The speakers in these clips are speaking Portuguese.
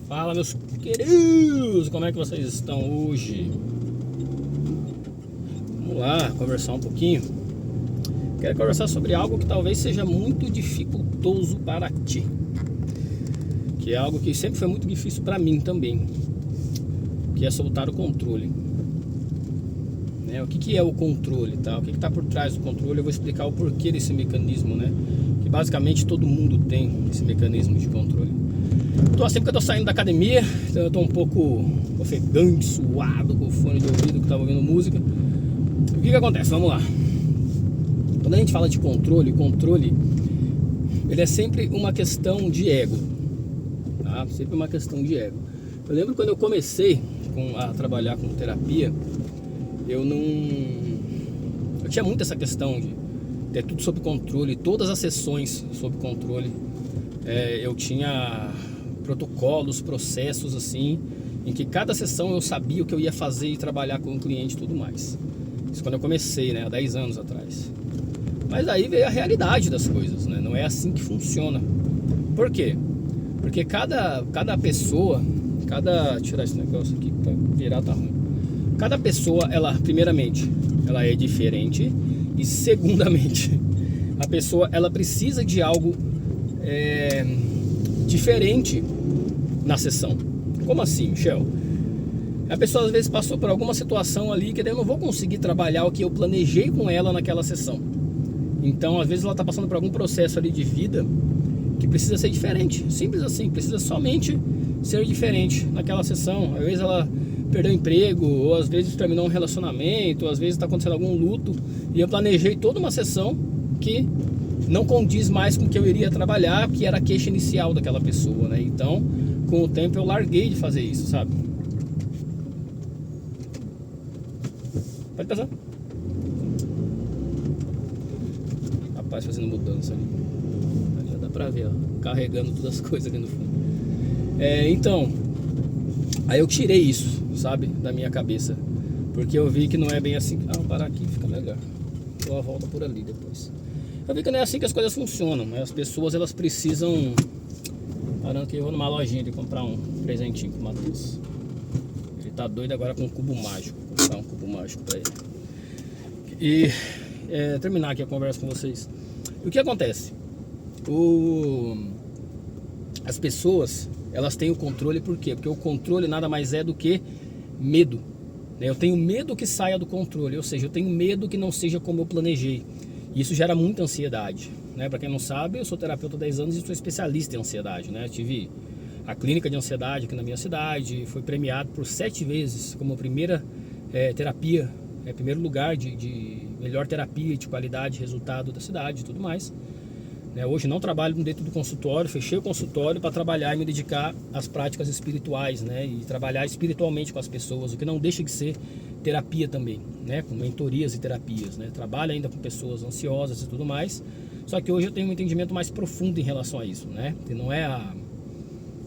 Fala, meus queridos, como é que vocês estão hoje? Vamos lá conversar um pouquinho. Quero conversar sobre algo que talvez seja muito dificultoso para ti, que é algo que sempre foi muito difícil para mim também, que é soltar o controle. O que é o controle, tá? O que está por trás do controle? Eu vou explicar o porquê desse mecanismo, né? Que basicamente todo mundo tem esse mecanismo de controle. Tô assim porque eu tô saindo da academia, então eu tô um pouco ofegante, suado, com o fone de ouvido que tava ouvindo música. O que acontece? Vamos lá. Quando a gente fala de controle, ele é sempre uma questão de ego, tá? Sempre uma questão de ego. Eu lembro quando eu comecei a trabalhar com terapia, eu tinha muito essa questão de ter tudo sob controle, todas as sessões sob controle. Eu tinha protocolos, processos assim, em que cada sessão eu sabia o que eu ia fazer e trabalhar com o cliente e tudo mais. Isso quando eu comecei, né, há 10 anos atrás. Mas aí veio a realidade das coisas, né? Não é assim que funciona. Por quê? Porque cada pessoa, deixa eu tirar esse negócio aqui para virar, tá ruim. Cada pessoa, primeiramente, ela é diferente, e segundamente, a pessoa, ela precisa de algo diferente na sessão. Como assim, Michel? A pessoa às vezes passou por alguma situação ali que eu não vou conseguir trabalhar o que eu planejei com ela naquela sessão. Então, às vezes ela está passando por algum processo ali de vida que precisa ser diferente. Simples assim, precisa somente ser diferente naquela sessão. Às vezes ela perdeu o emprego, ou às vezes terminou um relacionamento, ou às vezes está acontecendo algum luto, e eu planejei toda uma sessão que não condiz mais com o que eu iria trabalhar, que era a queixa inicial daquela pessoa, né? Então, com o tempo eu larguei de fazer isso, sabe? Pode passar. Rapaz fazendo mudança ali. Já dá pra ver, ó, carregando todas as coisas ali no fundo. Então, aí eu tirei isso, sabe, da minha cabeça, porque eu vi que não é bem assim. Vou parar aqui, fica melhor. Dou a volta por ali depois. Eu vi que não é assim que as coisas funcionam, né? As pessoas, elas precisam... Parando aqui, eu vou numa lojinha de comprar um presentinho pro Matheus. Ele tá doido agora com um cubo mágico. Vou comprar um cubo mágico pra ele. E terminar aqui a conversa com vocês. E o que acontece? As pessoas, elas têm o controle por quê? Porque o controle nada mais é do que medo, né? Eu tenho medo que saia do controle, ou seja, eu tenho medo que não seja como eu planejei. Isso gera muita ansiedade, né? Para quem não sabe, eu sou terapeuta há 10 anos e sou especialista em ansiedade, né? Eu tive a clínica de ansiedade aqui na minha cidade, foi premiado por 7 vezes como primeira terapia, primeiro lugar de melhor terapia de qualidade, resultado da cidade e tudo mais. Hoje não trabalho dentro do consultório, fechei o consultório para trabalhar e me dedicar às práticas espirituais, né? E trabalhar espiritualmente com as pessoas, o que não deixa de ser terapia também, né? Com mentorias e terapias, né? Trabalho ainda com pessoas ansiosas e tudo mais, só que hoje eu tenho um entendimento mais profundo em relação a isso, né? Que não é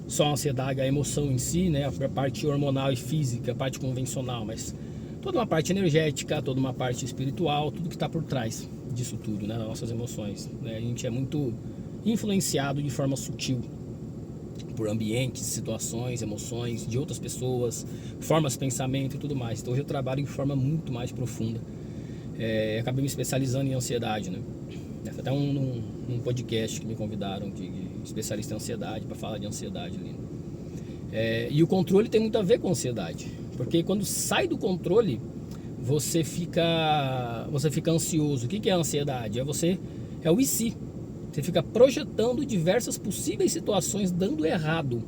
só a ansiedade, a emoção em si, né? A parte hormonal e física, a parte convencional, mas toda uma parte energética, toda uma parte espiritual, tudo que está por trás disso tudo, né? Das nossas emoções, né? A gente é muito influenciado de forma sutil por ambientes, situações, emoções de outras pessoas, formas de pensamento e tudo mais. Então hoje eu trabalho de forma muito mais profunda. Acabei me especializando em ansiedade, né? Foi até um podcast que me convidaram de especialista em ansiedade para falar de ansiedade ali. E o controle tem muito a ver com ansiedade, porque quando sai do controle você fica ansioso. O que é a ansiedade? É o e se. Você fica projetando diversas possíveis situações dando errado,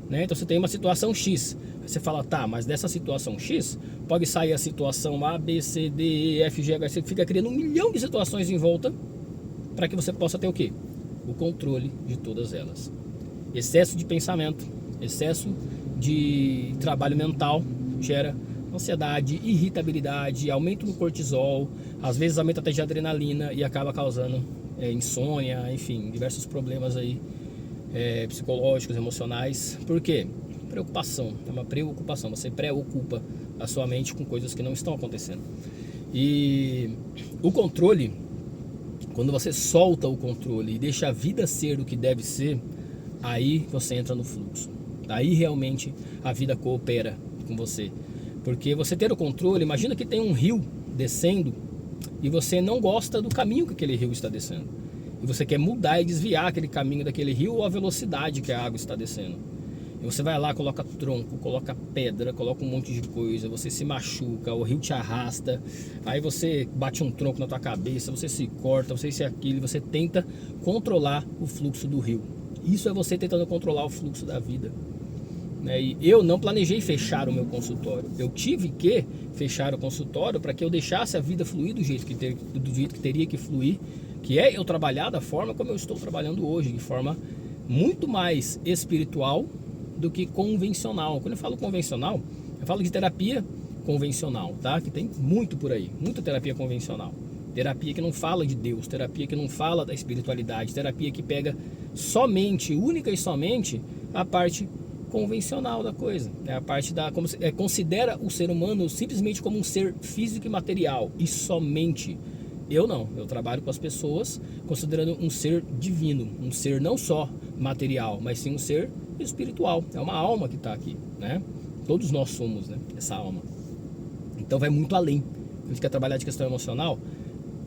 né? Então você tem uma situação X, você fala, tá, mas dessa situação X pode sair a situação A, B, C, D, E, F, G, H. Você fica criando 1 milhão de situações em volta para que você possa ter o quê? O controle de todas elas. Excesso de pensamento, excesso de trabalho mental gera ansiedade, irritabilidade, aumento no cortisol, às vezes aumenta até de adrenalina e acaba causando insônia, enfim, diversos problemas aí psicológicos, emocionais. Por quê? Preocupação, é uma preocupação, você preocupa a sua mente com coisas que não estão acontecendo. E o controle, quando você solta o controle e deixa a vida ser o que deve ser, aí você entra no fluxo. Aí realmente a vida coopera com você. Porque você ter o controle, imagina que tem um rio descendo e você não gosta do caminho que aquele rio está descendo. E você quer mudar e desviar aquele caminho daquele rio ou a velocidade que a água está descendo. E você vai lá, coloca tronco, coloca pedra, coloca um monte de coisa, você se machuca, o rio te arrasta, aí você bate um tronco na tua cabeça, você se corta, você se aquilo, você tenta controlar o fluxo do rio. Isso é você tentando controlar o fluxo da vida. E eu não planejei fechar o meu consultório. Eu tive que fechar o consultório para que eu deixasse a vida fluir do jeito que teria que fluir, que é eu trabalhar da forma como eu estou trabalhando hoje, de forma muito mais espiritual do que convencional. Quando eu falo convencional, eu falo de terapia convencional, tá? Que tem muito por aí, muita terapia convencional. Terapia que não fala de Deus, terapia que não fala da espiritualidade, terapia que pega somente, única e somente, a parte convencional da coisa, a parte da considera o ser humano simplesmente como um ser físico e material, e somente. Eu não, eu trabalho com as pessoas considerando um ser divino, um ser não só material, mas sim um ser espiritual. É uma alma que está aqui, né? Todos nós somos, né, essa alma. Então vai muito além. A gente quer trabalhar de questão emocional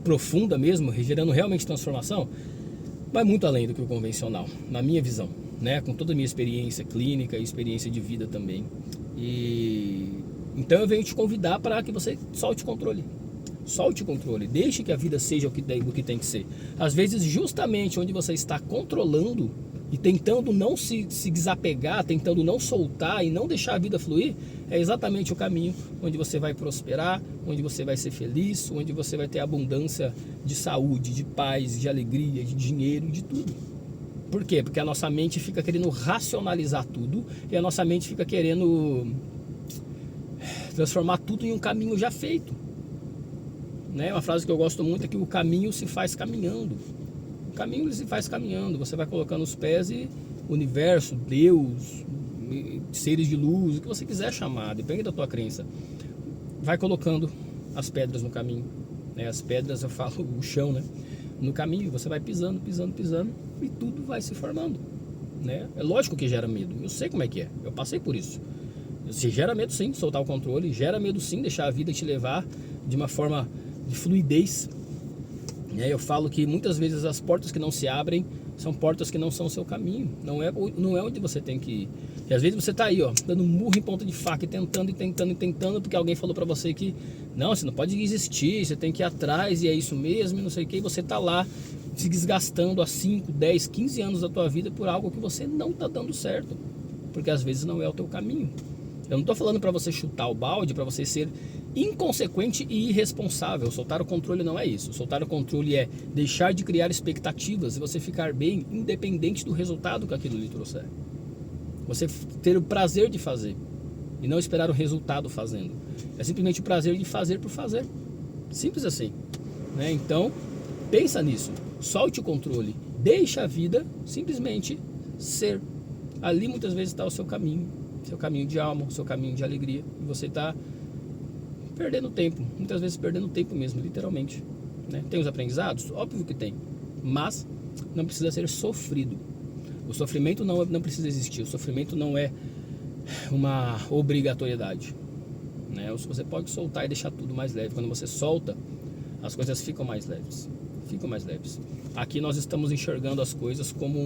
profunda mesmo, gerando realmente transformação, vai muito além do que o convencional, na minha visão, né? Com toda a minha experiência clínica e experiência de vida também. E então eu venho te convidar para que você solte o controle. Solte o controle, deixe que a vida seja o que tem que ser. Às vezes, justamente onde você está controlando e tentando não se desapegar, tentando não soltar e não deixar a vida fluir, é exatamente o caminho onde você vai prosperar, onde você vai ser feliz, onde você vai ter abundância de saúde, de paz, de alegria, de dinheiro, de tudo. Por quê? Porque a nossa mente fica querendo racionalizar tudo e a nossa mente fica querendo transformar tudo em um caminho já feito. Uma frase que eu gosto muito é que o caminho se faz caminhando. O caminho se faz caminhando. Você vai colocando os pés e o universo, Deus, seres de luz, o que você quiser chamar, depende da tua crença, vai colocando as pedras no caminho. As pedras, eu falo, o chão, no caminho. Você vai pisando, pisando, pisando e tudo vai se formando. É lógico que gera medo. Eu sei como é que é. Eu passei por isso. Se gera medo sim, soltar o controle. Gera medo sim, deixar a vida te levar de uma forma de fluidez. Eu falo que muitas vezes as portas que não se abrem são portas que não são o seu caminho. Não é onde você tem que ir. E às vezes você está aí, dando murro em ponta de faca e tentando, porque alguém falou para você que não, você não pode desistir, você tem que ir atrás e é isso mesmo, e não sei o que. E você está lá se desgastando há 5, 10, 15 anos da tua vida por algo que você não está dando certo. Porque às vezes não é o teu caminho. Eu não estou falando para você chutar o balde, para você ser inconsequente e irresponsável. Soltar o controle não é isso. Soltar o controle é deixar de criar expectativas e você ficar bem independente do resultado que aquilo lhe trouxer. Você ter o prazer de fazer e não esperar o resultado fazendo. É simplesmente o prazer de fazer por fazer. Simples assim. Então, pensa nisso. Solte o controle. Deixa a vida simplesmente ser. Ali muitas vezes está o seu caminho. Seu caminho de alma, seu caminho de alegria. E você está perdendo tempo. Muitas vezes perdendo tempo mesmo, literalmente. Tem os aprendizados? Óbvio que tem. Mas não precisa ser sofrido. O sofrimento não precisa existir. O sofrimento não é uma obrigatoriedade. Você pode soltar e deixar tudo mais leve. Quando você solta, as coisas ficam mais leves. Ficam mais leves. Aqui nós estamos enxergando as coisas como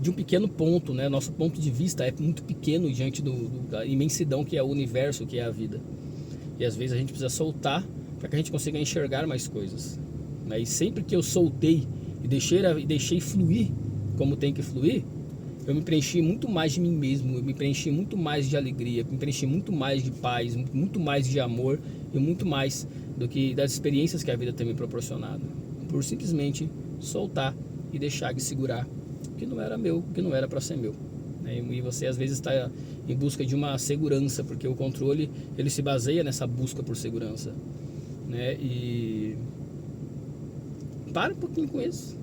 de um pequeno ponto, Nosso ponto de vista é muito pequeno diante da imensidão que é o universo, que é a vida. E às vezes a gente precisa soltar para que a gente consiga enxergar mais coisas. E sempre que eu soltei e deixei fluir como tem que fluir, eu me preenchi muito mais de mim mesmo, eu me preenchi muito mais de alegria, me preenchi muito mais de paz, muito mais de amor e muito mais do que das experiências que a vida tem me proporcionado. Por simplesmente soltar e deixar de segurar o que não era meu, o que não era para ser meu. E você às vezes está em busca de uma segurança, porque o controle ele se baseia nessa busca por segurança. E para um pouquinho com isso.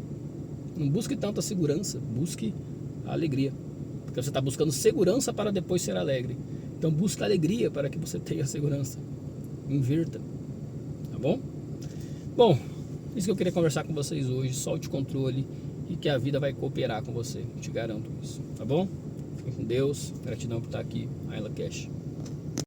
Não busque tanta segurança, busque a alegria. Porque você está buscando segurança para depois ser alegre. Então busque alegria para que você tenha segurança. Invirta. Tá bom? Bom, isso que eu queria conversar com vocês hoje. Solte o controle. e que a vida vai cooperar com você. Eu te garanto isso, tá bom? Fique com Deus. Gratidão por estar aqui. Ayla Cash.